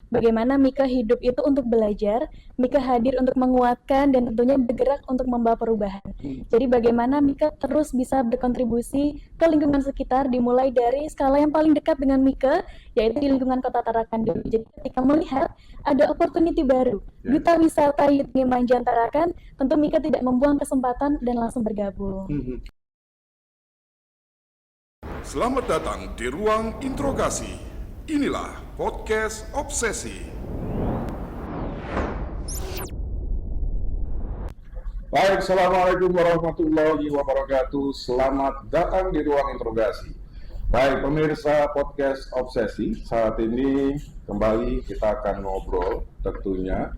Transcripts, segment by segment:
bagaimana Mika hidup itu untuk belajar, Mika hadir untuk menguatkan dan tentunya bergerak untuk membawa perubahan. Jadi bagaimana Mika terus bisa berkontribusi ke lingkungan sekitar dimulai dari skala yang paling dekat dengan Mika, yaitu di lingkungan Kota Tarakan dulu. Jadi ketika melihat ada opportunity baru, duta wisata Yudmi Manjan Tarakan, tentu Mika tidak membuang kesempatan dan langsung bergabung. Selamat datang di ruang interogasi. Inilah podcast Obsesi. Baik, Assalamualaikum warahmatullahi wabarakatuh. Selamat datang di ruang interogasi. Baik, pemirsa podcast Obsesi, saat ini kembali kita akan ngobrol tentunya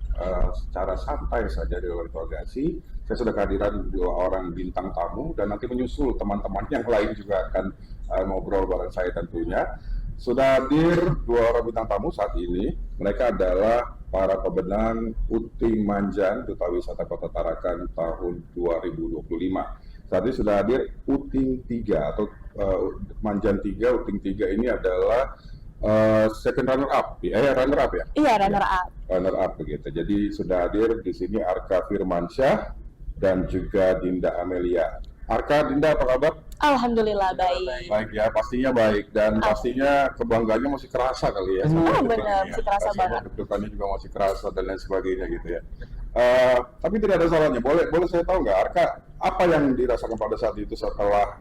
secara santai saja di ruang interogasi. Saya sudah kehadiran 2 orang bintang tamu dan nanti menyusul teman-teman yang lain juga akan ngobrol bareng saya tentunya. Sudah hadir 2 orang bintang tamu saat ini. Mereka adalah para pemenang Uting Manjan Duta Wisata Kota Tarakan tahun 2025. Saat ini sudah hadir Uting 3 atau Manjan 3. Uting 3 ini adalah second runner up ya? Iya, runner up begitu. Jadi sudah hadir di sini Arka Firmansyah dan juga Dinda Amelia. Arka, Dinda, apa kabar? Alhamdulillah baik. Baik ya, pastinya baik dan pastinya kebanggaannya masih kerasa kali ya. Benar, masih kerasa banget. Deg-degannya juga masih kerasa dan lain sebagainya gitu ya. Tapi tidak ada salahnya. Boleh saya tahu nggak, Arka, apa yang dirasakan pada saat itu setelah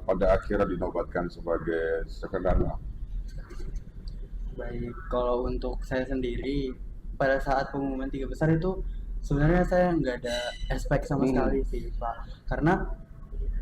pada akhirnya dinobatkan sebagai second runner? Baik, kalau untuk saya sendiri pada saat pengumuman 3 besar itu sebenarnya saya nggak ada expect sama sekali sih, Pak. Karena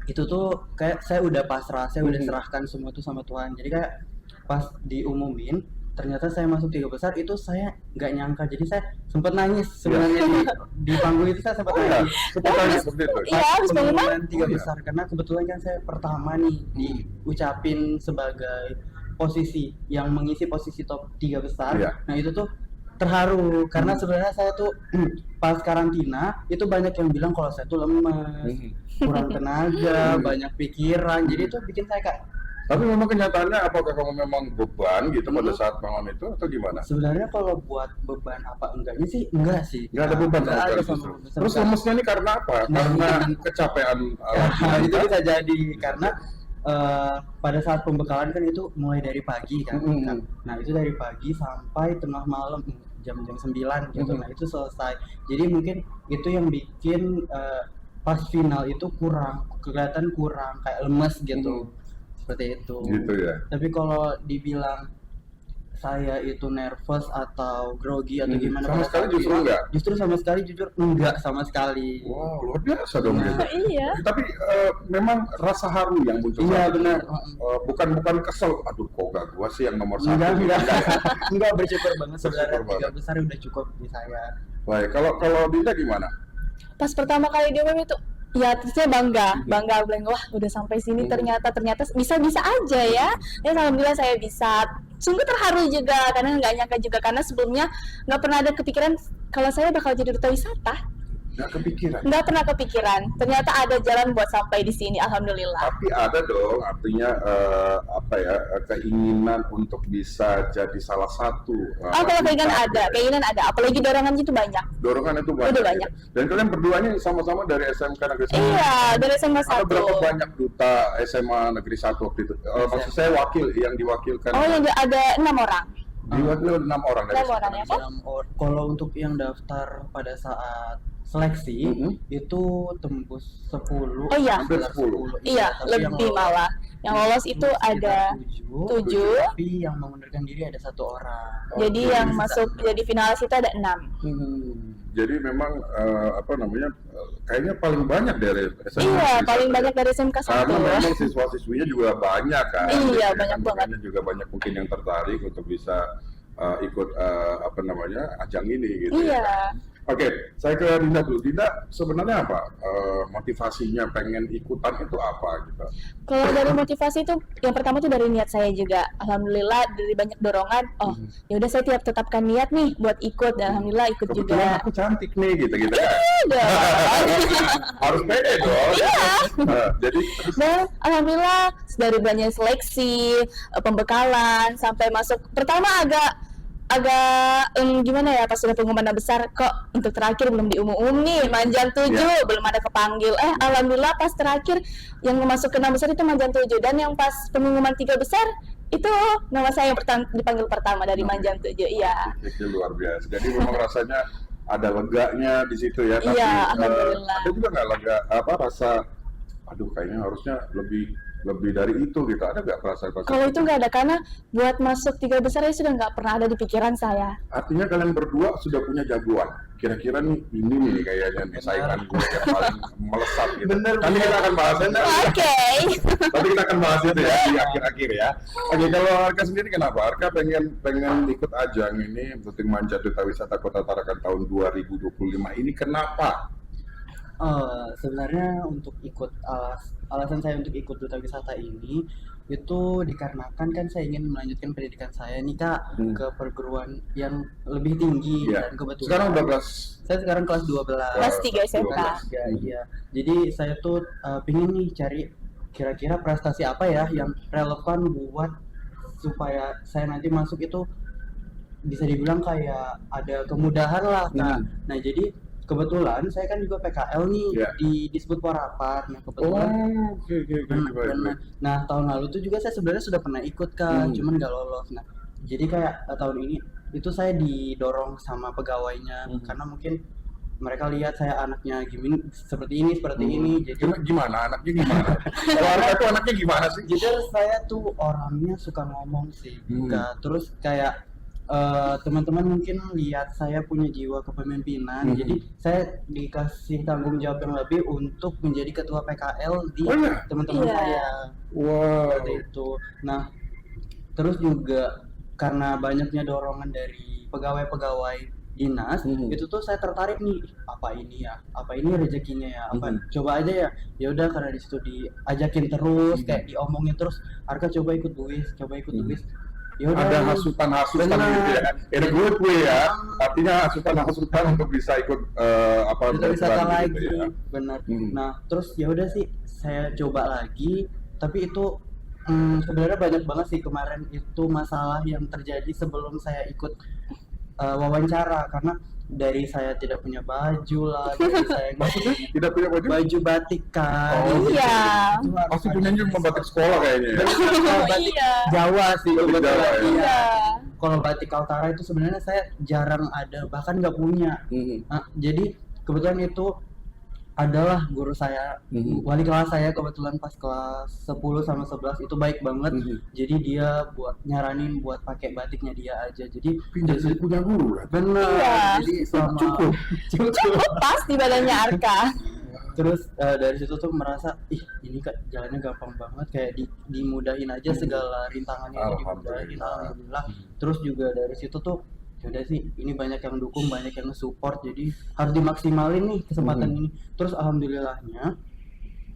itu tuh kayak saya udah pasrah, saya udah serahkan semua itu sama Tuhan. Jadi kayak pas diumumin ternyata saya masuk 3 besar itu saya nggak nyangka. Jadi saya sempat nangis sebenarnya di panggung itu saya sempat nangis. Sempat nangis seperti itu. Pas pengumuman 3 besar karena kebetulan kan saya pertama nih diucapin sebagai posisi yang mengisi posisi top 3 besar. Nah itu tuh terharu karena sebenarnya saya tuh pas karantina itu banyak yang bilang kalau saya tuh lemes, kurang tenaga, banyak pikiran. Jadi itu bikin saya kayak. Tapi memang kenyataannya apakah kamu memang beban gitu pada saat bangun itu atau gimana? Sebenarnya kalau buat beban apa enggaknya sih enggak sih. Enggak ada beban sama sekali justru. Terus lemesnya ini karena apa? Karena kecapean. Itu bisa jadi karena pada saat pembekalan kan itu mulai dari pagi kan. Nah itu dari pagi sampai tengah malam jam-jam 9 gitu. Nah itu selesai. Jadi mungkin itu yang bikin pas final itu kelihatan kurang kayak lemes gitu. Seperti itu. Gitu ya. Tapi kalau dibilang saya itu nervous atau grogi atau gimana sama sekali justru enggak? Justru sama sekali jujur enggak sama sekali. Wow, luar biasa dong gitu. Iya. Tapi memang rasa haru yang muncul. Iya benar. Bukan kesel. Aduh, kok gak gua sih yang nomor 1? Enggak bersyukur banget sebenarnya. 3 besar udah cukup di saya. Baik, kalau Dinda gimana? Pas pertama kali diumumin itu ya terusnya bangga bilang wah udah sampai sini ternyata bisa aja ya. Alhamdulillah saya bisa. Sungguh terharu juga karena nggak nyangka juga karena sebelumnya nggak pernah ada kepikiran kalau saya bakal jadi duta wisata. Nggak pernah kepikiran. Ternyata ada jalan buat sampai di sini. Alhamdulillah. Tapi ada dong, artinya keinginan untuk bisa jadi salah satu. Kalau keinginan ada. Apalagi dorongannya itu banyak. Dorongan itu banyak. Dan kalian berduanya sama-sama dari SMK Negeri 1. Iya, dari SMA 1. Ada berapa banyak duta SMA Negeri 1 waktu itu? Maksud saya wakil yang diwakilkan. Yang ada 6 orang. Diwakil 6 orang dari 6 orang ya kan? Kalau untuk yang daftar pada saat seleksi itu tembus 10. Oh iya. Hampir 10. Iya, lebih malah. Yang lolos itu ada 7. Tapi yang mengundurkan diri ada 1 orang. Jadi yang masuk jadi finalis itu ada 6. Jadi memang kayaknya paling banyak dari SMK. Iya, paling banyak dari SMK 1. Karena memang siswa-siswinya juga banyak kan. Iya, banyak banget. Juga banyak mungkin yang tertarik untuk bisa ikut ajang ini gitu. Iya. Ya. Oke, saya ke Dinda dulu. Dinda, sebenarnya apa motivasinya pengen ikutan itu apa gitu? Kalau dari motivasi itu, yang pertama tuh dari niat saya juga. Alhamdulillah dari banyak dorongan. Ya udah saya tetapkan niat nih buat ikut. Dan alhamdulillah ikut kebetulan juga. Aku cantik nih, gitu kan? Iya. Harus pede dong. Iya. Jadi. Dan alhamdulillah dari banyak seleksi, pembekalan sampai masuk. Pertama agak agak gimana ya, pas sudah pengumuman besar kok untuk terakhir belum diumum nih Manjang 7 belum ada kepanggil. Alhamdulillah pas terakhir yang masuk ke 6 besar itu Manjang 7, dan yang pas pengumuman 3 besar itu nama saya yang dipanggil pertama dari Manjang 7. Iya. Itu luar biasa. Jadi memang rasanya ada leganya di situ ya. Tapi Iya, alhamdulillah. ada juga nggak lega rasa aduh kayaknya harusnya lebih dari itu gitu. Ada nggak perasaan? Kalau itu nggak ada, karena buat masuk 3 besar ya sudah nggak pernah ada di pikiran saya. Artinya kalian berdua sudah punya jagoan. Kira-kira nih ini nih kayaknya nih saingan gue yang paling melesat gitu. Nanti kita akan bahas itu. Oke. Nanti kita akan bahas itu ya di akhir-akhir ya. Oke, kalau Arka sendiri kenapa? Arka pengen ikut ajang ini Puting Manca Duta Wisata Kota Tarakan tahun 2025 ini kenapa? Sebenarnya untuk ikut alasan saya untuk ikut duta wisata ini itu dikarenakan kan saya ingin melanjutkan pendidikan saya nih Kak ke perguruan yang lebih tinggi. Iya. Dan kebetulan Sekarang udah kelas saya sekarang kelas 12. Kelas 3 SMA. Kelas 3, iya. Jadi saya tuh pengen nih cari kira-kira prestasi apa ya yang relevan buat supaya saya nanti masuk itu bisa dibilang kayak ada kemudahan lah Kak. Nah jadi kebetulan saya kan juga PKL nih di Disbud Warapar. Nah kebetulan nah tahun lalu tuh juga saya sebenarnya sudah pernah ikut Kak, cuman nggak lolos. Nah jadi kayak tahun ini itu saya didorong sama pegawainya karena mungkin mereka lihat saya anaknya gimana seperti ini. Jadi gimana anaknya gimana? Kalau Arka tuh anaknya gimana sih? Jadi saya tuh orangnya suka ngomong sih Kak. Terus kayak teman-teman mungkin lihat saya punya jiwa kepemimpinan, jadi saya dikasih tanggung jawab yang lebih untuk menjadi ketua PKL di teman-teman saya. Seperti itu. Nah, terus juga karena banyaknya dorongan dari pegawai-pegawai dinas, itu tuh saya tertarik nih, apa ini rezekinya ya, coba aja ya udah karena di situ diajakin terus, kayak diomongin terus, Arka coba ikut BUIS. Yaudah, ada hasutan-hasutan gitu ya, in a good way ya, artinya hasutan untuk bisa ikut duta wisata lagi gitu ya. benar. Nah terus ya udah sih saya coba lagi, tapi itu sebenarnya banyak banget sih kemarin itu masalah yang terjadi sebelum saya ikut wawancara, karena dari saya tidak punya baju lah, dari saya tidak punya baju batik kan. Iya. Pasti punya juga batik sekolah kayaknya ya. Batik Jawa sih kebetulan. Iya. Kalau batik Kaltara itu sebenarnya saya jarang ada, bahkan nggak punya. Nah, jadi kebetulan itu adalah guru saya, wali kelas saya kebetulan pas kelas 10 sama 11 itu baik banget. Jadi dia buat nyaranin buat pakai batiknya dia aja. Jadi jadi punya guru kan? benar. Iya. Jadi selama Cukup pas di badannya Arka. Terus dari situ tuh merasa ini kak jalannya gampang banget, kayak dimudahin aja segala rintangannya dimudahin, alhamdulillah. Terus juga dari situ tuh udah sih ini banyak yang dukung, banyak yang support, jadi harus dimaksimalin nih kesempatan ini. Terus alhamdulillahnya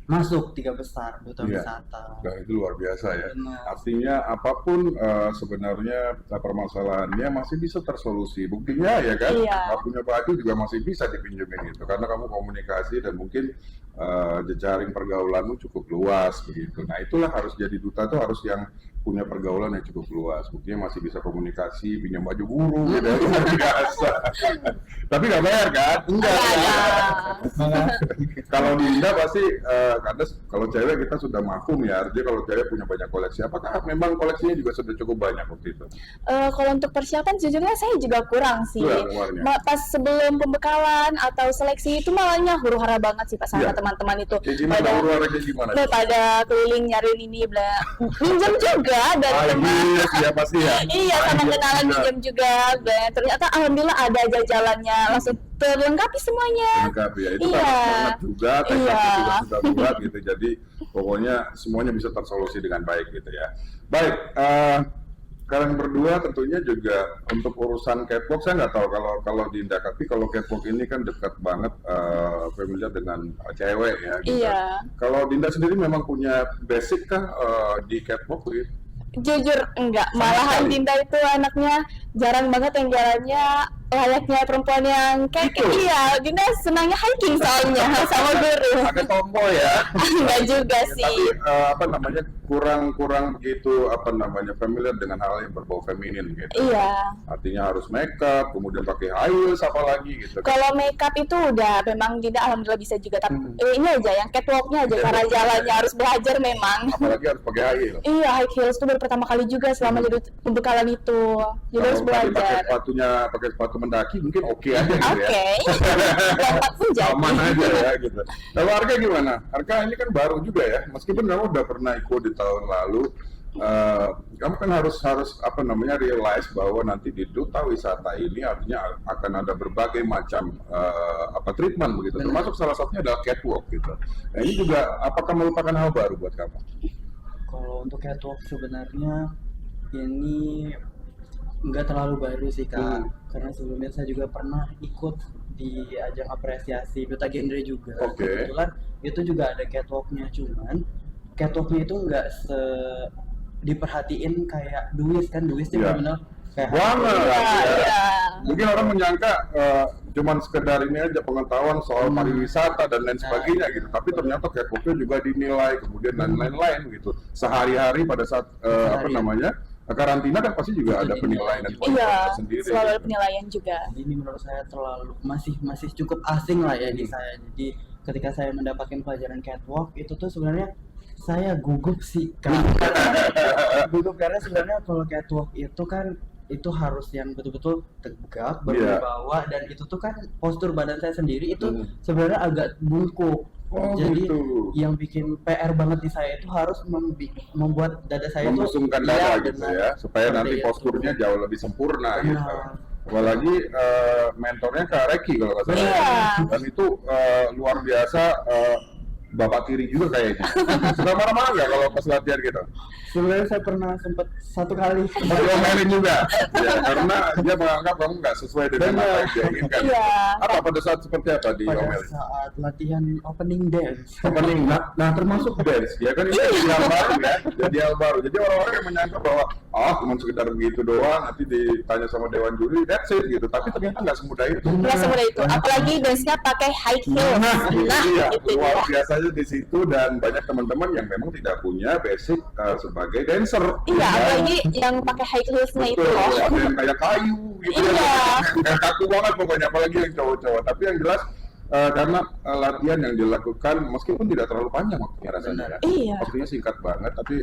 masuk 3 besar duta wisata. Nah, itu luar biasa ya. Benar. Artinya apapun sebenarnya permasalahannya masih bisa tersolusi. Buktinya ya kan, nggak punya baju juga masih bisa dipinjemin gitu, karena kamu komunikasi dan mungkin jejaring pergaulanmu cukup luas begitu. Nah itulah harus jadi duta tuh harus yang punya pergaulan yang cukup luas. Buktinya masih bisa komunikasi, pinjam baju guru gitu ya, luar biasa. Tapi nggak bayar kan? Enggak. Kalau di Indah pasti karena kalau cewek kita sudah mafhum ya, artinya kalau cewek punya banyak koleksi. Apakah memang koleksinya juga sudah cukup banyak waktu itu? Kalau untuk persiapan sejujurnya saya juga kurang sih. Pas sebelum pembekalan atau seleksi itu malahnya huru-hara banget sih Pak sama teman-teman itu. Pada keliling nyariin ini minjem juga dari teman. Iya pasti ya. Iya, sama kenalan minjem juga. Ternyata alhamdulillah ada jajalannya, langsung terlengkapi semuanya. Lengkap ya, itu kan juga, tekniknya juga sudah buat gitu. Jadi pokoknya semuanya bisa tersolusi dengan baik gitu ya. Baik, kalian berdua tentunya juga untuk urusan catwalk saya nggak tahu kalau di Indah, tapi kalau catwalk ini kan dekat banget familiar dengan cewek ya. Gitu. Iya. Kalau Dinda sendiri memang punya basic kah di catwalk gitu? Jujur enggak, malahan Dinda itu anaknya jarang banget yang jalannya layaknya perempuan yang kayak iya, Dinda senangnya hiking soalnya sama guru. Agak tomboy ya. Enggak juga sih. Tapi kurang begitu familiar dengan hal yang berbau feminin gitu. Iya. Artinya harus make up, kemudian pakai high heels apalagi gitu. Kalau makeup itu udah memang Dinda alhamdulillah bisa juga, tapi ini aja yang catwalknya aja, cara jalannya harus belajar memang. Apalagi harus pakai high heels. Iya, high heels itu baru pertama kali juga selama jadi pembekalan itu. Jadi harus Kalau tadi belajar. pakai sepatu mendaki mungkin oke aja gitu ya. Oke. Lompat pun jadi. Aman aja ya gitu. Kalau Arka gimana? Arka ini kan baru juga ya, meskipun kamu udah pernah ikut di tahun lalu, kamu kan harus realize bahwa nanti di duta wisata ini artinya akan ada berbagai macam treatment begitu. Termasuk salah satunya adalah catwalk gitu. Nah ini juga apakah merupakan hal baru buat kamu? Kalau untuk catwalk sebenarnya ini nggak terlalu baru sih Kak, karena sebelumnya saya juga pernah ikut di ajang apresiasi duta genre juga. Oke. Kebetulan itu juga ada catwalknya, cuman catwalknya itu nggak diperhatiin kayak Duis kan, Duis itu benar kayak Banget. Iya. Mungkin orang menyangka cuman sekedar ini aja pengetahuan soal pariwisata dan lain sebagainya gitu, tapi ternyata catwalknya juga dinilai kemudian dan lain-lain gitu. Sehari-hari pada saat karantina kan pasti juga ada penilaian dan Iya, tersendiri. selalu ada Gitu. penilaian juga. ini menurut saya terlalu masih cukup asing lah ya di saya. Jadi ketika saya mendapatkan pelajaran catwalk itu tuh sebenarnya saya gugup sih Kak. Gugup karena sebenarnya kalau catwalk itu kan itu harus yang betul-betul tegak, berwibawa, dan itu tuh kan postur badan saya sendiri itu sebenarnya agak bungkuk. Oh, jadi gitu. yang bikin PR banget di saya itu harus membuat dada saya itu Membusungkan dada gitu ya, supaya nanti seperti posturnya jauh lebih sempurna gitu. Benar. Apalagi mentornya Kak Reki kalau nggak salah. Iya. Dan itu luar biasa, bapak tiri juga kayaknya. Suka marah-marah nggak kalau pas latihan gitu? Sebenarnya saya pernah sempat satu kali. Mau diomelin juga, ya, karena dia menganggap kamu nggak sesuai dengan apa yang dia inginkan. Iya. Apa pada saat seperti apa Pada diomelin? saat latihan opening dance. Opening, nah termasuk dance, ya kan ini jadi hal baru ya, jadi hal baru. Jadi orang-orang yang menyangka bahwa cuma sekedar begitu doang, nanti ditanya sama dewan juri, that's it gitu. Tapi ternyata nggak semudah itu. Nggak semudah itu, apalagi dance-nya pakai high heels. Iya, itu luar dia. biasanya di situ, dan banyak teman-teman yang memang tidak punya basic sebagai dancer. Iya, Ya. apalagi yang pakai high heels-nya itu Betul, loh. ada yang kayak kayu gitu. Iya. Kayak kaku banget pokoknya, apalagi yang cowok-cowok. Tapi yang jelas karena latihan yang dilakukan meskipun tidak terlalu panjang waktunya rasanya ya. Iya. Waktunya singkat banget, tapi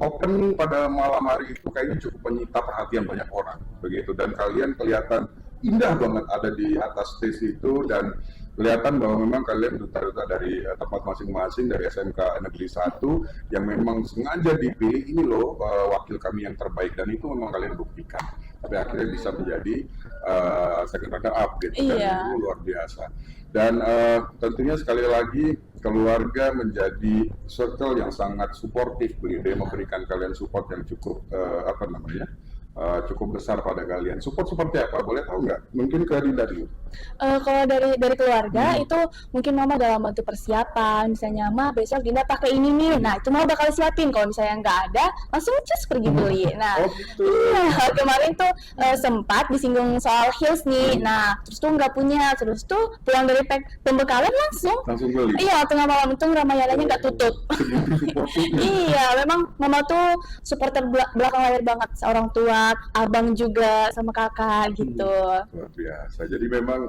opening pada malam hari itu kayaknya cukup menyita perhatian banyak orang begitu, dan kalian kelihatan indah banget ada di atas stage itu, dan kelihatan bahwa memang kalian duta-duta dari tempat masing-masing, dari SMK Negeri 1 yang memang sengaja dipilih, ini loh wakil kami yang terbaik, dan itu memang kalian buktikan. Tapi akhirnya bisa menjadi second runner up gitu, dan Iya. itu luar biasa. Dan tentunya sekali lagi keluarga menjadi circle yang sangat suportif begitu ya, memberikan kalian support yang cukup cukup besar pada kalian. Support seperti apa? Boleh tahu nggak? Mungkin ke Dinda dulu. Kalau dari keluarga itu mungkin mama dalam bentuk persiapan, misalnya ma besok Dinda pakai ini nih, nah itu mama bakal siapin. Kalau misalnya nggak ada, langsung cus pergi beli. Nah, gitu. iya kemarin tuh sempat disinggung soal heels nih, nah terus tuh nggak punya, terus tuh pulang dari pembekalan langsung. Langsung beli. Iya, tengah malam itu Ramayananya nggak tutup. Segitu supportnya. Iya, memang mama tuh supporter belakang layar banget, seorang tua, abang juga sama kakak gitu. Luar biasa. Jadi memang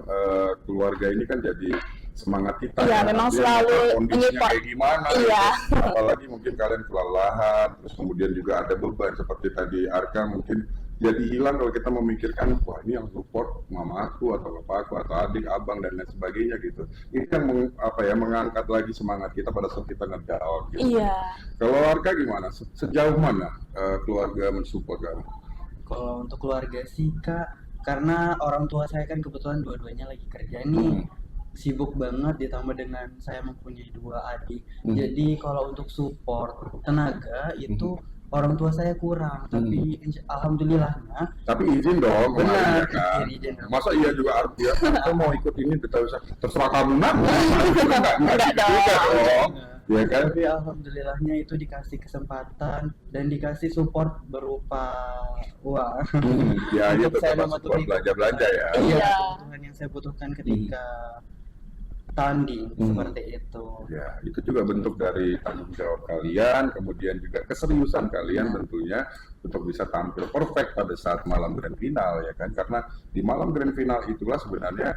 keluarga ini kan jadi semangat kita. Iya, ya. memang Artinya selalu kondisinya menyupport. kayak gimana. Iya. Gitu. Apalagi mungkin kalian kelelahan, terus kemudian juga ada beban seperti tadi Arka mungkin jadi hilang kalau kita memikirkan, wah ini yang support mama aku atau bapakku atau adik, abang dan lain sebagainya gitu. Ini yang mengangkat lagi semangat kita pada saat kita ngedown gitu. Iya. Kalau Arka gimana? Sejauh mana keluarga mensupport kamu? Kalau untuk keluarga sih Kak, karena orang tua saya kan kebetulan dua-duanya lagi kerja nih, sibuk banget, ditambah dengan saya mempunyai 2 adik. Jadi kalau untuk support tenaga itu orang tua saya kurang, tapi alhamdulillahnya. Tapi izin dong, Benar, kemarin, kan? izin dong. Masa iya juga artinya, aku mau ikut ini, terserah kamu nak. Enggak dong. Juga dong. ya kan? Tapi alhamdulillahnya itu dikasih kesempatan dan dikasih support berupa uang. Ya itu Untuk saya termasuk memenuhi buat belanja ya. Iya. kebutuhan yang saya butuhkan ketika tanding seperti itu. Ya, itu juga bentuk dari tanggung jawab kalian, kemudian juga keseriusan kalian tentunya untuk bisa tampil perfect pada saat malam grand final ya kan, karena di malam grand final itulah sebenarnya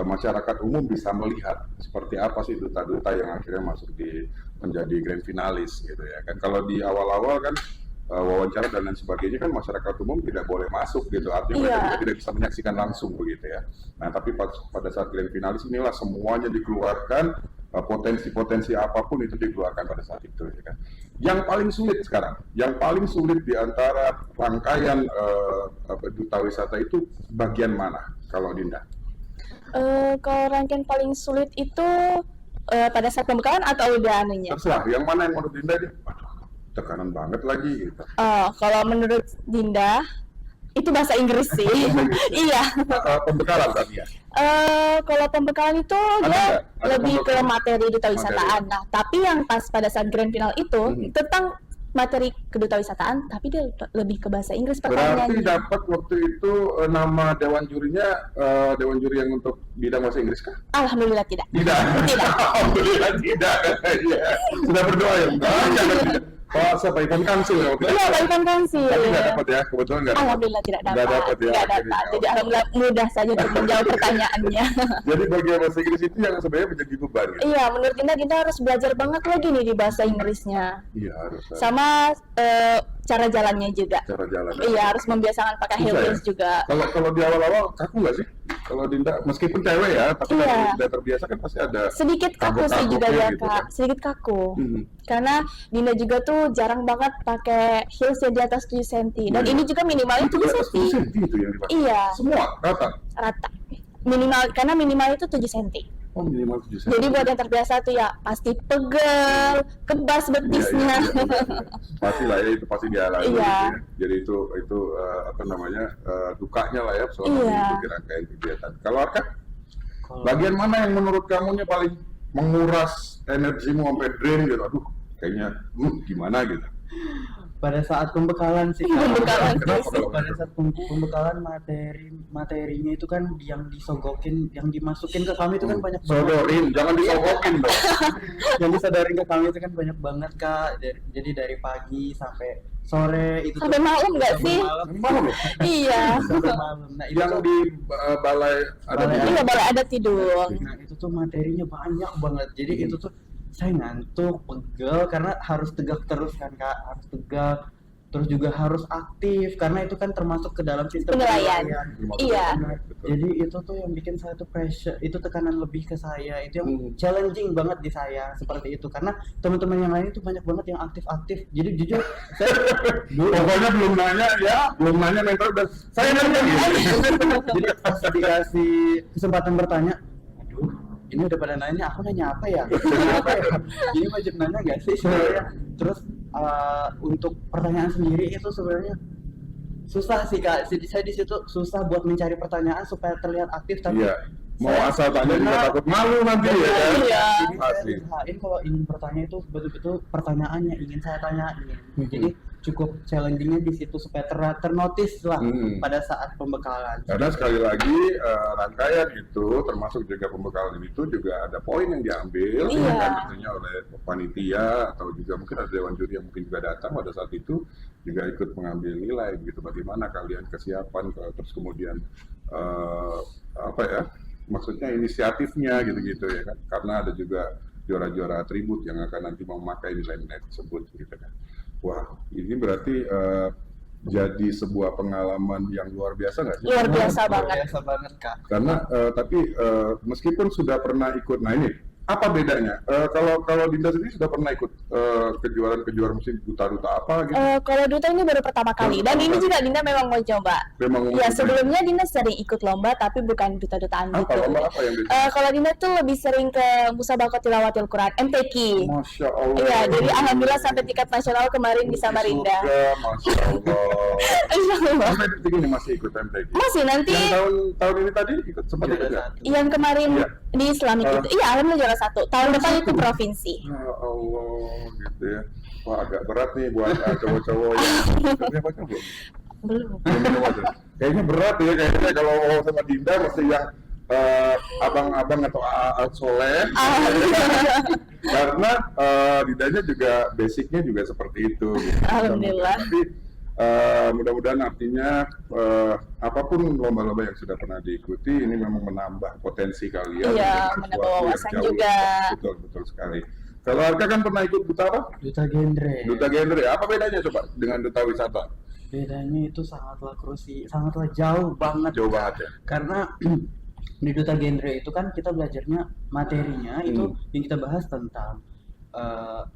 masyarakat umum bisa melihat seperti apa sih duta-duta yang akhirnya masuk di menjadi grand finalis gitu ya kan. Kalau di awal-awal kan wawancara dan lain sebagainya kan masyarakat umum tidak boleh masuk gitu, artinya mereka juga tidak bisa menyaksikan langsung begitu ya. Nah tapi pada saat grand finalis inilah semuanya dikeluarkan, potensi-potensi apapun itu dikeluarkan pada saat itu ya kan. Yang paling sulit sekarang, yang paling sulit di antara rangkaian duta wisata itu bagian mana kalau Dinda? Kalau rangkaian paling sulit itu pada saat pembekalan atau udah anunya? Terserah, yang mana yang menurut Dinda nih? Waduh, tekanan banget lagi gitu. Kalau menurut Dinda itu bahasa Inggris sih. Iya. Pembekalan tadi ya. Kalau pembekalan itu dia ada lebih ke pembekalan? materi duta wisataan. Nah, tapi yang pas pada saat grand final itu tentang materi kedutaan, tapi dia lebih ke bahasa Inggris Berarti pertanyaannya. dapat waktu itu nama dewan jurinya dewan juri yang untuk bidang bahasa Inggris kah? Alhamdulillah tidak. Tidak. Tidak. Alhamdulillah tidak. Iya. Sudah berdoa ya? Jangan. Pak siapa Ivan Kansil ya waktu itu? Iya, Pak Ivan Kansil. Tapi nggak dapat ya, kebetulan nggak dapat. Alhamdulillah tidak dapat. Nggak dapat ya. Tidak akhirnya. dapat. Jadi alhamdulillah mudah saja untuk menjawab pertanyaannya. Jadi bagian bahasa Inggris itu yang sebenarnya menjadi beban ya? Iya, menurut Dinda harus belajar banget lagi nih di bahasa Inggrisnya. Iya harus. Sama cara jalannya juga. Cara jalan. Iya, harus membiasakan pakai high Susah ya? heels juga. Kalau di awal-awal kaku nggak sih? Kalau Dinda meskipun cewek ya, tapi Iya. kalau Dinda terbiasa kan pasti ada Sedikit kaku sih juga kagok-kagoknya ya, gitu Kak. kan. Sedikit kaku. Karena Karena Dinda juga tuh jarang banget pakai heels yang di atas 7 cm. Dan Iya. ini juga minimalnya 7 cm. itu yang dipakai. Iya, Semua rata. rata. Karena minimal itu 7 cm. Oh minimal 7 cm. Jadi buat yang terbiasa tuh ya pasti pegel, kebas betisnya. Pasti lah ya, itu pasti dialami. Iya. Gitu ya. Jadi itu apa namanya dukanya lah ya selama Iya. mengikuti rangkaian kegiatan. Kalau Arka, Kalau bagian mana yang menurut kamunya paling menguras energimu sampai drain gitu? Aduh, kayaknya gimana gitu. pada saat pembekalan sih, Kak. Pembekalan. Kenapa kalau pada saat pembekalan materinya itu kan yang disogokin, yang dimasukin ke kami itu kan banyak banget. sodorin, jangan disogokin dong. Yang disadarin ke kami itu kan banyak banget, Kak. Jadi dari pagi sampai sore itu Sampai malam nggak sampai sih? malam. Malam ya? Iya. Sampai malam. Nah, itu Yang tuh, di balai ada Balai di Iya, boleh ada tidur. nah, itu tuh materinya banyak banget. Jadi itu tuh saya ngantuk, pegel karena harus tegak terus kan, Kak. Harus tegak. Terus juga harus aktif karena itu kan termasuk ke dalam sistem Penilaian. Iya. Betul. Jadi itu tuh yang bikin saya tuh pressure, itu tekanan lebih ke saya, itu yang challenging banget di saya seperti itu karena teman-teman yang lain itu banyak banget yang aktif-aktif. Jadi jujur saya Pokoknya belum nanya mentor dan saya nanya gitu. jadi pas dikasih kesempatan bertanya, aduh ini udah pada nanya, aku nanya apa ya? Nanya apa ya? Ini wajib nanya nggak sih sebenarnya? Terus untuk pertanyaan sendiri itu sebenarnya susah sih, Kak. Jadi saya di situ susah buat mencari pertanyaan supaya terlihat aktif, tapi Iya. Mau saya asal tanya juga benar- takut malu nanti ya kan? Iya. Jadi saya Pasti. usahain kalau ingin bertanya itu betul-betul pertanyaan yang ingin saya tanyain. Jadi cukup challengingnya di situ supaya ternotis lah pada saat pembekalan. Karena sekali lagi rangkaian itu termasuk juga pembekalan itu juga ada poin yang diambil Iya. ya kan, tentunya oleh panitia atau juga mungkin ada dewan juri yang mungkin juga datang pada saat itu juga ikut mengambil nilai begitu, bagaimana kalian kesiapan terus kemudian apa ya maksudnya inisiatifnya gitu-gitu ya kan, karena ada juga juara-juara atribut yang akan nanti memakai nilai-nilai tersebut gitu kan. Wah, ini berarti jadi sebuah pengalaman yang luar biasa nggak sih? Luar biasa Luar banget. biasa banget, Kak. Karena tapi meskipun sudah pernah ikut, nah ini apa bedanya? Kalau Dinda sendiri sudah pernah ikut kejuaraan musim duta-duta apa gitu? Kalau duta ini baru pertama kali, dan ini juga Dinda memang mau coba. Memang Ya sebelumnya Dinda sering ikut lomba, tapi bukan duta-dutaan apa gitu. lomba apa yang bisa? Kalau Dinda tuh lebih sering ke Musabaqah Tilawatil Quran, MTQ. Masya Allah. Iya, jadi alhamdulillah sampai tingkat nasional kemarin di Samarinda. Surga, Masya Allah. Insya Allah. Sampai detik ini masih ikut MTQ. Masih nanti Yang tahun ini tadi ikut sempat ikut nggak? Satu. yang kemarin Iya. di Islamic Ah. itu, iya alhamdulillah juara 1. Tahun depan itu provinsi. Ya Allah, gitu ya. Wah, agak berat nih buat cowok-cowok yang sebenarnya baca belum? Belum. Belum minum aja. Kayaknya berat ya, kayaknya kalau sama Dinda mesti yang abang-abang atau soleh. Karena Dindanya juga basicnya juga seperti itu. Gitu. Alhamdulillah. Tapi mudah-mudahan artinya apapun lomba-lomba yang sudah pernah diikuti ini memang menambah potensi kalian. Iya, menjadi menambah sesuatu yang wawasan jauh juga. Betul sekali. Kalau Arka kan pernah ikut duta apa? Duta genre. Duta genre. Apa bedanya coba dengan duta wisata? Bedanya itu sangatlah jauh banget. Jauh banget ya. Karena di duta genre itu kan kita belajarnya materinya itu yang kita bahas tentang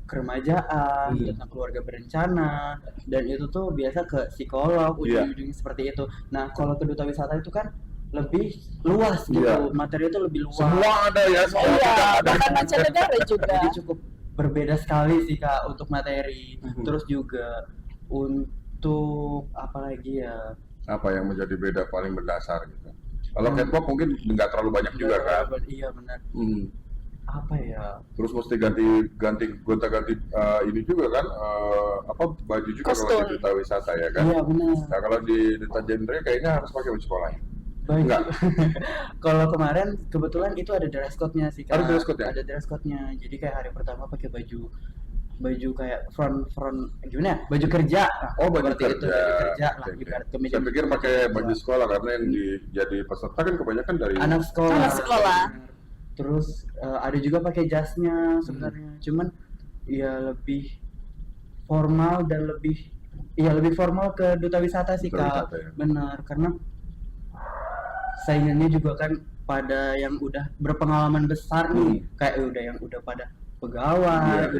keremajaan, tentang keluarga berencana, dan itu tuh biasa ke psikolog, ujung-ujungnya seperti itu. Nah, kalau ke duta wisata itu kan lebih luas gitu, materi itu lebih luas. Semua ada ya, Iya, bahkan mancanegara juga. Jadi cukup berbeda sekali sih Kak untuk materi. Terus juga untuk apa lagi ya? Apa yang menjadi beda paling mendasar gitu? Kalau K-pop mungkin nggak terlalu banyak juga kan? Iya benar. Apa ya? Terus mesti ganti ini juga kan? Baju juga Kostum. kalau di duta wisata ya kan? Iya benar. Nah kalau di duta genre kayaknya harus pakai baju sekolah ya? Enggak. Kalau kemarin kebetulan itu ada dress code-nya sih Kak. Ada dress code-nya? Ada dress code-nya. Jadi kayak hari pertama pakai baju kayak front gimana ya? Baju kerja. Oh, baju Seperti itu, kerja. baju kerja lah Oke. ibarat kemeja. Saya pikir pakai baju sekolah karena yang jadi peserta kan kebanyakan dari Anak sekolah. Anak sekolah. Terus ada juga pakai jasnya sebenarnya. Cuman ya lebih formal dan lebih formal ke duta wisata sih Duta Kak. wisata, ya. Benar, karena saingannya juga kan pada yang udah berpengalaman besar nih, kayak udah pada pegawai,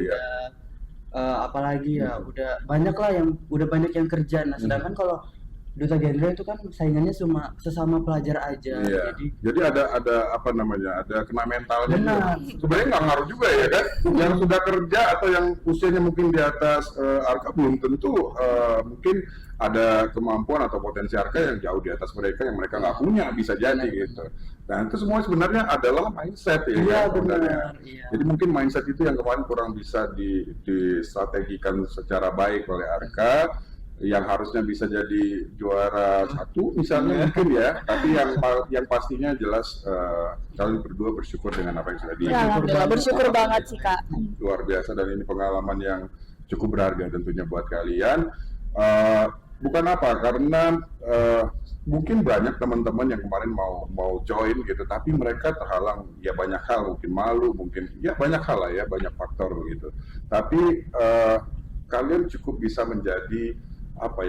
apalagi ya udah banyak yang kerja. Nah, sedangkan kalau duta genre itu kan saingannya cuma sesama pelajar aja. Iya. Jadi ada apa namanya? Ada kena mentalnya. Benar. Juga. Sebenarnya nggak ngaruh juga ya kan? Yang sudah kerja atau yang usianya mungkin di atas Arka belum tentu mungkin ada kemampuan atau potensi Arka yang jauh di atas mereka yang mereka nggak punya, bisa jadi gitu. Nah itu semua sebenarnya adalah mindset ya. Iya kan, sebenarnya. benar. Iya. Jadi mungkin mindset itu yang kemarin kurang bisa distrategikan secara baik oleh Arka, yang harusnya bisa jadi juara 1 misalnya mungkin ya, tapi yang pastinya jelas kalian berdua bersyukur dengan apa yang sudah Ya, alhamdulillah bersyukur banget sih Kak. luar biasa, dan ini pengalaman yang cukup berharga tentunya buat kalian. Bukan apa, karena mungkin banyak teman-teman yang kemarin mau join gitu, tapi mereka terhalang ya banyak hal, mungkin malu, mungkin ya banyak hal lah ya, banyak faktor begitu. Tapi kalian cukup bisa menjadi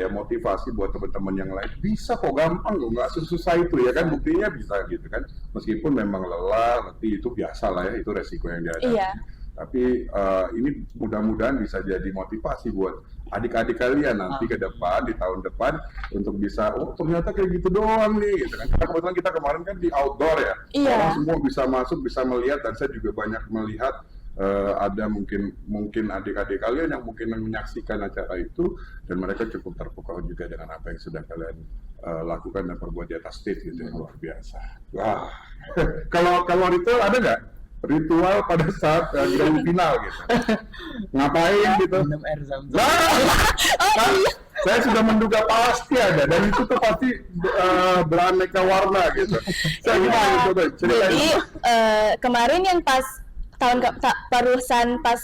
motivasi buat teman-teman yang lain. Bisa kok, gampang loh, nggak susah itu ya kan, buktinya bisa gitu kan. Meskipun memang lelah, tapi itu biasa lah ya, itu resiko yang dihadapi. Iya. Tapi ini mudah-mudahan bisa jadi motivasi buat adik-adik kalian nanti ke depan, di tahun depan, untuk bisa, oh ternyata kayak gitu doang nih gitu kan. Karena kebetulan kita kemarin kan di outdoor ya, Iya. orang semua bisa masuk, bisa melihat, dan saya juga banyak melihat ada mungkin adik-adik kalian yang mungkin menyaksikan acara itu, dan mereka cukup terpukau juga dengan apa yang sudah kalian lakukan dan perbuat di atas stage gitu, yang luar biasa. Wah, kalau ritual ada nggak? Ritual pada saat grand final gitu, ngapain gitu? Minum air zam-zam. Saya sudah menduga pasti ada, dan itu tuh pasti beraneka warna gitu. Saya coba ceritain. Jadi kemarin yang pas barusan pas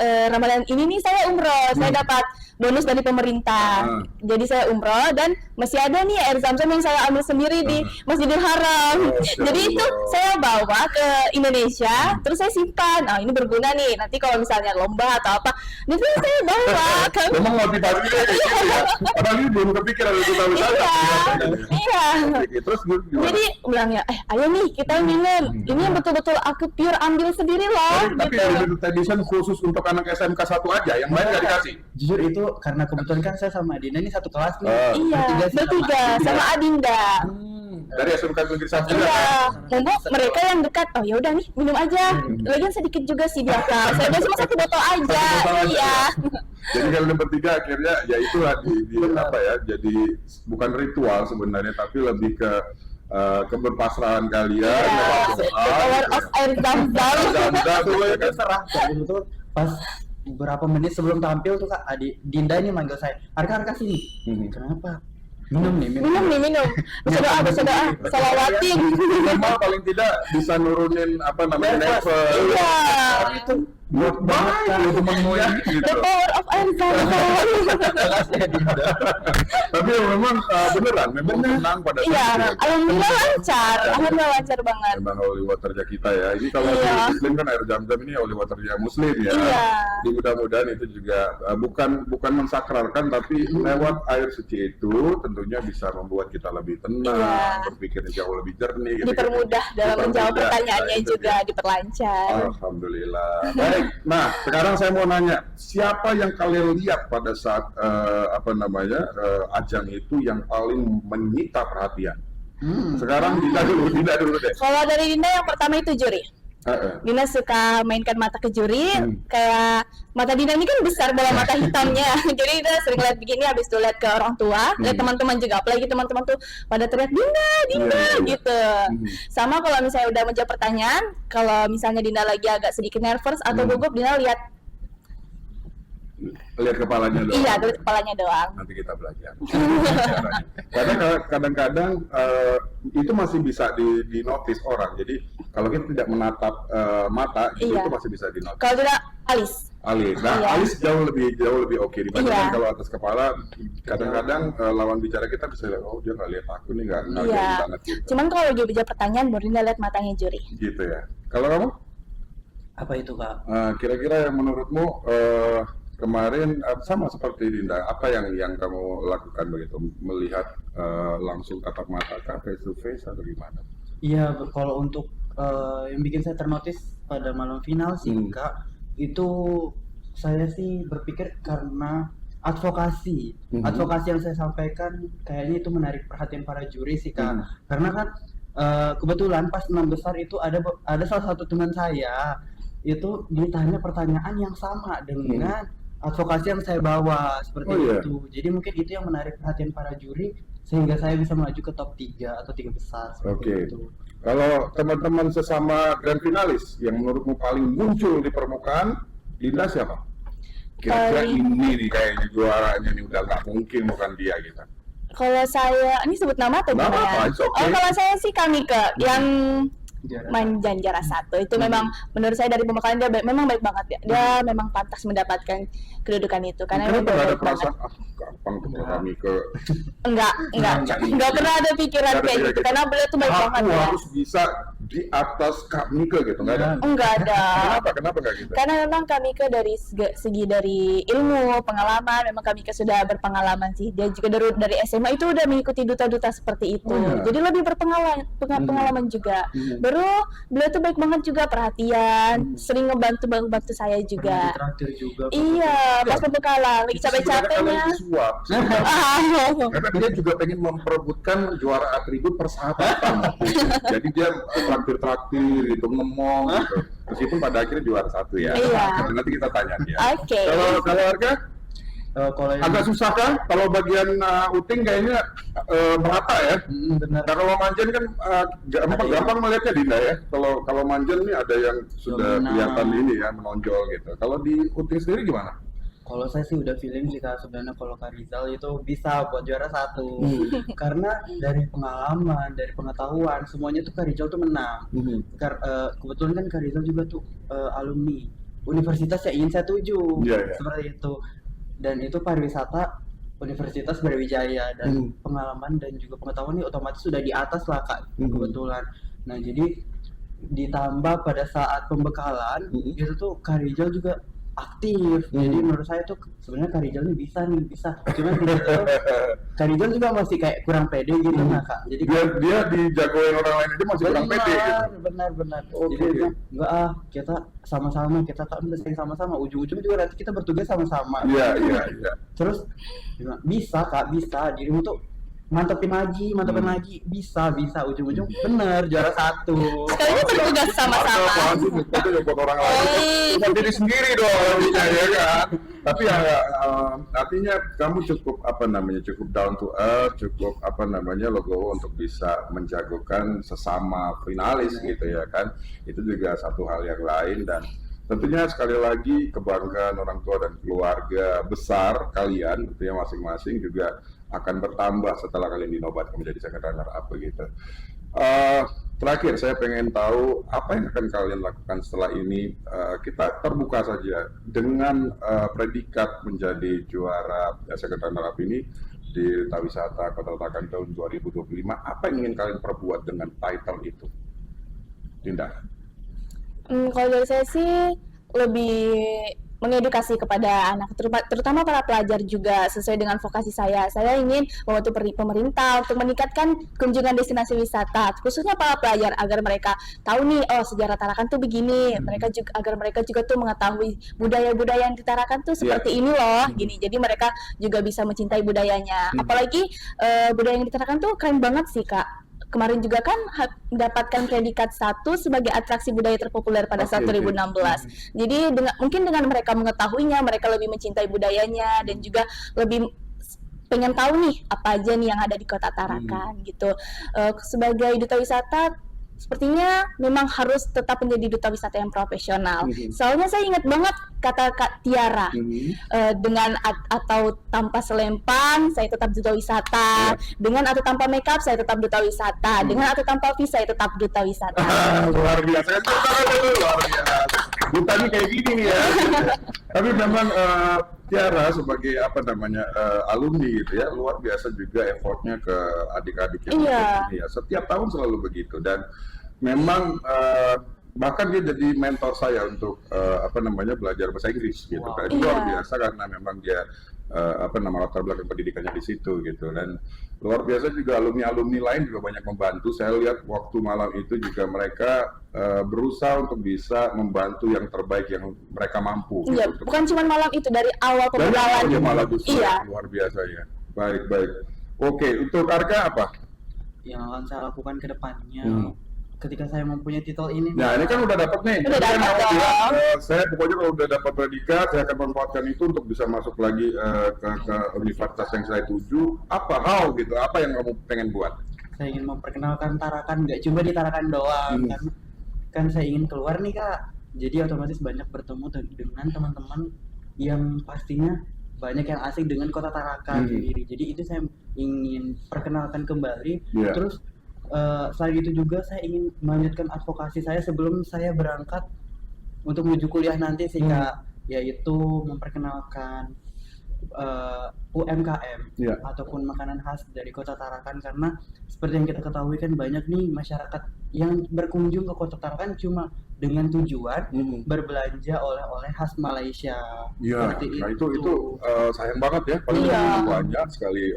Ramadan ini nih saya umroh, saya dapat bonus dari pemerintah. Jadi saya umroh dan masih ada nih air zam-zam yang saya ambil sendiri di Masjidil Haram. Jadi itu saya bawa ke Indonesia, terus saya simpan. Oh, ini berguna nih, nanti kalau misalnya lomba atau apa, nanti saya bawa kan. Memang motivasinya kayak gitu ya. Padahal ini belum kepikiran itu tahu Iya. Iya. Terus gimana? Jadi bilangnya, ayo nih kita minum. Ini yang betul-betul aku pure ambil sendiri loh. Tapi limited edition khusus untuk anak SMK 1 aja, yang lain nggak dikasih. Jujur itu karena kebetulan kan saya sama Adinda ini satu kelas nih. Iya, bertiga sama Adinda. Dari SMK Negeri 1 juga. Iya, mumpung mereka yang dekat, oh ya udah nih minum aja. Lagian sedikit juga sih di belakang. Saya cuma satu botol aja. Iya. Jadi kalian bertiga akhirnya ya itulah di apa ya, jadi bukan ritual sebenarnya, tapi lebih ke keberpasrahan kalian. Iya. The power of air Zam-Zam. Zam-Zam tuh ya kan. Terserah dulu tuh pas beberapa menit sebelum tampil tuh Kak Dinda ini manggil saya, Arka sini. Kenapa? Minum. Bisa doa, salawatin. Minimal paling tidak bisa nurunin apa namanya level. Iya. Itu buat baik temanmu ya The gitu. power of air Zam-Zam. Tapi memang beneran memang menang pada saat Iya, itu. alhamdulillah lancar banget. Memang holy waternya kita ya. Ini kalau Iya. di Muslim kan air Zam-Zam ini holy waternya Muslim ya. Iya. Jadi mudah-mudahan itu juga bukan mensakralkan, tapi lewat air suci itu tentunya bisa membuat kita lebih tenang, Iya. berpikir jauh lebih jernih. gitu. Dipermudah dalam menjawab Dipermudah. pertanyaannya Nah, itu juga, dia. diperlancar. Alhamdulillah. Baik. Nah, sekarang saya mau nanya, siapa yang kalian lihat pada saat ajang itu yang paling menyita perhatian? Sekarang Dinda dulu deh. Kalau dari Dinda yang pertama itu juri. Dinda suka mainkan mata ke juri, kayak mata Dinda ini kan besar dalam mata hitamnya. Jadi Dinda sering lihat begini, habis itu lihat ke orang tua, lihat teman-teman juga, apalagi teman-teman tuh pada teriak Dinda Iya. gitu. Sama kalau misalnya udah menjawab pertanyaan, kalau misalnya Dinda lagi agak sedikit nervous atau gugup, Dinda lihat Kepalanya doang. iya dari kepalanya doang. Nanti kita belajar. Karena kadang-kadang itu masih bisa di notice orang. Jadi kalau kita tidak menatap mata, Iya. itu masih bisa di notice. Kalau tidak alis. Alis, nah Iya. alis jauh lebih oke dibandingkan Iya. kalau atas kepala. Kadang-kadang lawan bicara kita bisa lihat, oh dia nggak lihat aku nih, nggak Iya. banget gitu. Cuman kalau lagi dijawab pertanyaan, baru Dinda lihat matanya juri. Gitu ya. Kalau kamu, Apa itu Kak? kira-kira yang menurutmu kemarin sama seperti Dinda, apa yang kamu lakukan begitu, melihat langsung tatap mata kah, face to face atau gimana? Iya, kalau untuk yang bikin saya ternotis pada malam final sih Kak, itu saya sih berpikir karena advokasi yang saya sampaikan kayaknya itu menarik perhatian para juri sih Kak. Karena kan kebetulan pas 6 besar itu ada salah satu teman saya itu ditanya pertanyaan yang sama dengan advokasi yang saya bawa seperti itu. Jadi mungkin itu yang menarik perhatian para juri sehingga saya bisa melaju ke top 3 atau 3 besar seperti itu. Kalau teman-teman sesama grand finalis yang menurutmu paling muncul di permukaan, Dinda siapa? Kira-kira ini nih kayaknya juaranya nih, udah nggak mungkin bukan dia gitu. Kalau saya, ini sebut nama atau Nggak gimana apa-apa, ya? it's okay. Kalau saya sih Kamike yang Juara Manjan juara 1 itu memang menurut saya dari pembekalan dia memang baik banget ya. Dia memang pantas mendapatkan kedudukan itu karena Kenapa dia ada baik banget. perasaan gampang tuh kami ke Enggak pernah ada pikiran kayak gitu karena beliau tuh baik banget aku ya. harus bisa di atas Kamike gitu, nggak ada? Enggak ada. Kenapa nggak gitu? Karena memang Kamike dari segi dari ilmu, pengalaman, memang Kamike sudah berpengalaman sih. Dia juga dari SMA itu udah mengikuti duta-duta seperti itu. Jadi lebih berpengalaman juga. Baru beliau tuh baik banget juga, perhatian, sering ngebantu saya juga. terakhir juga. Iya, pas pembekalan lagi capek-capeknya. Disuap. Karena dia juga pengen memperebutkan juara atribut persahabatan. Jadi dia traktir gitu, ngomong gitu. Meskipun pada akhirnya juara 1 ya. Iya. Nanti kita tanya dia. Oke. Kalau Arka Kalau yang agak susah kan? Kalau bagian uting kayaknya merata ya. benar. Nah kalau Manjen kan gampang melihatnya Dinda ya. Kalau Manjen nih ada yang sudah Dominan. kelihatan ini ya, menonjol gitu. Kalau di uting sendiri gimana? Kalau saya sih udah feeling sih Kak, sebenarnya kalau Kak Rizal itu bisa buat juara 1 karena dari pengalaman, dari pengetahuan semuanya tuh Kak Rizal tuh menang. Kebetulan kan Kak Rizal juga tuh alumni universitas yang ingin saya tuju, Iya. seperti itu. Dan itu pariwisata Universitas Brawijaya dan pengalaman dan juga pengetahuan ini otomatis sudah di atas lah Kak, kebetulan. Nah jadi ditambah pada saat pembekalan itu tuh Kak Rizal juga aktif. Jadi menurut saya tuh sebenarnya Kak Rizal nih bisa. Cuman Kak Rizal juga masih kayak kurang pede gitu nah Kak. Jadi Dia dijagoin orang lain aja masih kurang pede gitu. benar. Oke. Jadi dia bilang, enggak kita sama-sama, kita kan udah sering sama-sama. Ujung-ujungnya juga nanti kita bertugas sama-sama. Iya. Terus dia bilang, bisa Kak, bisa. Dirimu tuh mantepin lagi, bisa ujung-ujung bener juara 1. Sekalinya bertugas sama-sama. Itu ya buat orang lain, buat diri sendiri dong, ya kan. Tapi ya artinya kamu cukup cukup down to earth, cukup logowo untuk bisa menjagokan sesama finalis gitu ya kan. Itu juga satu hal yang lain, dan tentunya sekali lagi kebanggaan orang tua dan keluarga besar kalian gitu ya masing-masing juga akan bertambah setelah kalian dinobatkan menjadi second runner up begitu. Terakhir saya pengen tahu apa yang akan kalian lakukan setelah ini. Kita terbuka saja dengan predikat menjadi juara second runner up ini di Duta Wisata Kota Tarakan tahun 2025. Apa yang ingin kalian perbuat dengan title itu? Dinda. Kalau dari saya sih lebih mengedukasi kepada anak, terutama para pelajar juga sesuai dengan vokasi saya. Saya ingin membantu pemerintah untuk meningkatkan kunjungan destinasi wisata, khususnya para pelajar agar mereka tahu nih, oh sejarah Tarakan tuh begini. Agar mereka juga tuh mengetahui budaya-budaya yang di Tarakan tuh seperti ini loh, gini. Jadi mereka juga bisa mencintai budayanya. Apalagi budaya yang di Tarakan tuh keren banget sih, Kak. Kemarin juga kan mendapatkan predikat 1 sebagai atraksi budaya terpopuler pada saat 2016. Jadi mungkin dengan mereka mengetahuinya, mereka lebih mencintai budayanya dan juga lebih pengen tahu nih apa aja nih yang ada di Kota Tarakan gitu. Sebagai duta wisata sepertinya memang harus tetap menjadi duta wisata yang profesional. Soalnya saya ingat banget kata Kak Tiara, dengan atau tanpa selempang saya tetap duta wisata, dengan atau tanpa makeup saya tetap duta wisata, dengan atau tanpa visa saya tetap duta wisata. Luar biasa, luar biasa. Dutanya kayak gini nih ya. Tapi memang Tiara sebagai alumni gitu ya, luar biasa juga effortnya ke adik-adik yang ini ya. Setiap tahun selalu begitu, dan memang bahkan dia jadi mentor saya untuk belajar bahasa Inggris gitu kan. Luar biasa karena memang dia latar belakang pendidikannya di situ gitu, dan luar biasa juga alumni lain juga banyak membantu. Saya lihat waktu malam itu juga mereka berusaha untuk bisa membantu yang terbaik yang mereka mampu. Iya, gitu. bukan cuma malam itu, dari awal pembegalan. Luar biasa ya. Baik. Oke, untuk Arka apa? Yang akan saya lakukan ke depannya ketika saya mempunyai titel ini. Nah, ini kan udah dapat nih. Udah dapat. Saya pokoknya kalau udah dapat predikat, saya akan memanfaatkan itu untuk bisa masuk lagi ke universitas yang saya tuju. Apa gitu? Apa yang kamu pengen buat? Saya ingin memperkenalkan Tarakan, nggak cuma di Tarakan doang, kan saya ingin keluar nih, Kak. Jadi otomatis banyak bertemu dengan teman-teman yang pastinya banyak yang asing dengan Kota Tarakan sendiri. Jadi itu saya ingin perkenalkan kembali. Terus selain itu juga saya ingin melanjutkan advokasi saya sebelum saya berangkat untuk menuju kuliah nanti sih, Kak, yaitu memperkenalkan UMKM ataupun makanan khas dari Kota Tarakan, karena seperti yang kita ketahui kan banyak nih masyarakat yang berkunjung ke Kota Tarakan cuma dengan tujuan berbelanja oleh-oleh khas Malaysia. Iya, nah itu sayang banget ya, padahal banyak sekali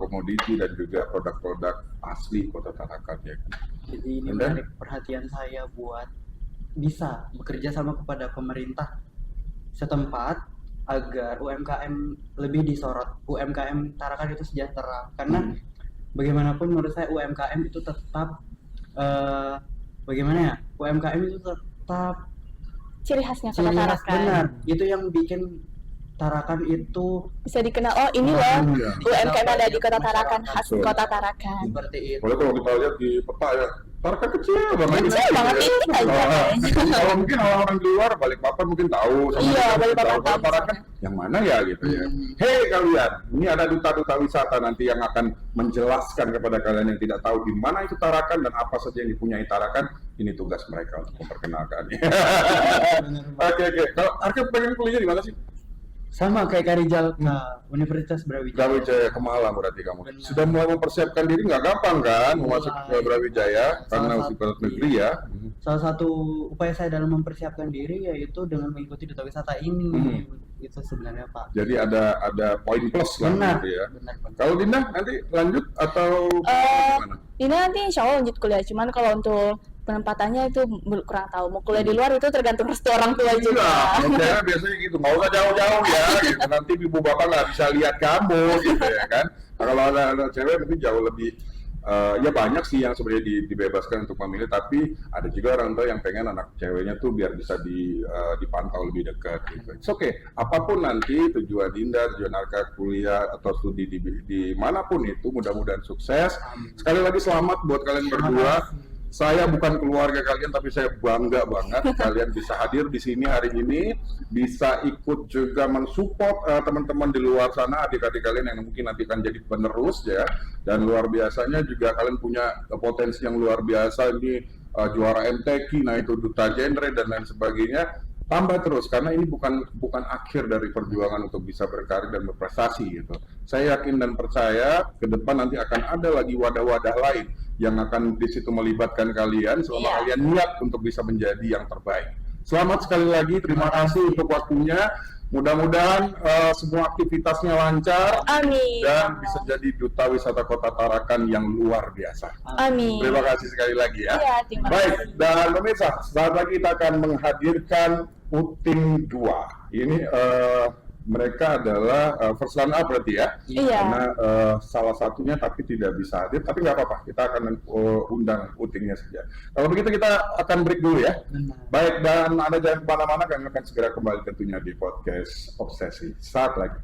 komoditi dan juga produk-produk asli Kota Tarakan ya. Jadi ini menarik perhatian saya buat bisa bekerja sama kepada pemerintah setempat agar UMKM lebih disorot. UMKM Tarakan itu sejahtera, karena bagaimanapun menurut saya UMKM itu tetap UMKM itu tetap ciri khasnya Kota Tarakan. Benar, itu yang bikin Tarakan itu bisa dikenal, oh ini loh UMKM ada di Kota Tarakan, khas Kota Tarakan. Seperti itu. Boleh kalau kita lihat di peta ya, Tarakan kecil banget. Kecil banget ini aja. Kalau mungkin orang-orang di luar Balikpapan mungkin tahu. Balikpapan tahu. Tarakan yang mana ya gitu ya. Hei kalian, ini ada duta-duta wisata nanti yang akan menjelaskan kepada kalian yang tidak tahu di mana itu Tarakan dan apa saja yang dipunyai Tarakan. Ini tugas mereka untuk memperkenalkan. Oke. Kalau Arka pengen kuliah di mana sih? Sama kayak Kak Rizal ke Universitas Brawijaya. Brawijaya ke Malang berarti kamu. Sudah mulai mempersiapkan diri, nggak gampang kan mau masuk ke Brawijaya karena universitas negeri ya. Salah satu upaya saya dalam mempersiapkan diri yaitu dengan mengikuti duta wisata ini. Itu sebenarnya, Pak. Jadi ada poin plus lah gitu ya. Benar. Kalau Dinda nanti lanjut atau gimana? Dinda nanti insya Allah lanjut kuliah. Cuman kalau untuk penempatannya itu kurang tahu. Mau kuliah di luar itu tergantung restu orang tua juga. Iya, cewek biasanya gitu, nggak usah jauh-jauh ya, gitu. Nanti ibu bapak nggak bisa lihat kamu, gitu ya kan. Nah, kalau ada cewek mungkin jauh lebih, ya banyak sih yang sebenarnya dibebaskan untuk memilih, tapi ada juga orang tua yang pengen anak ceweknya tuh biar bisa dipantau lebih dekat. Gitu. It's okay, apapun nanti tujuan Dinda, tujuan Arka kuliah atau studi di manapun itu, mudah-mudahan sukses. Sekali lagi selamat buat kalian berdua. Saya bukan keluarga kalian, tapi saya bangga banget kalian bisa hadir di sini hari ini, bisa ikut juga mensupport teman-teman di luar sana, adik-adik kalian yang mungkin nanti akan jadi penerus ya. Dan luar biasanya juga kalian punya potensi yang luar biasa, ini juara MTQ, nah itu duta genre dan lain sebagainya. Tambah terus, karena ini bukan akhir dari perjuangan untuk bisa berkarir dan berprestasi gitu. Saya yakin dan percaya ke depan nanti akan ada lagi wadah-wadah lain yang akan di situ melibatkan kalian selama kalian niat untuk bisa menjadi yang terbaik. Selamat sekali lagi, terima kasih untuk waktunya. Mudah-mudahan semua aktivitasnya lancar. Amin. Dan bisa jadi duta wisata Kota Tarakan yang luar biasa. Amin. Terima kasih sekali lagi ya. Iya, terima kasih. Baik, dan pemirsa, saat lagi kita akan menghadirkan Uting 2. Ini mereka adalah first run up berarti ya. Iya. Karena salah satunya tapi tidak bisa hadir, tapi nggak apa-apa, kita akan undang Utingnya saja. Kalau begitu kita akan break dulu ya. Baik, dan Anda jangan kemana-mana, kami akan segera kembali tentunya di podcast Obsesi. Saat lagi.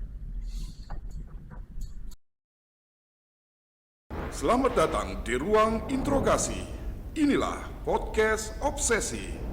Selamat datang di ruang interogasi. Inilah podcast Obsesi.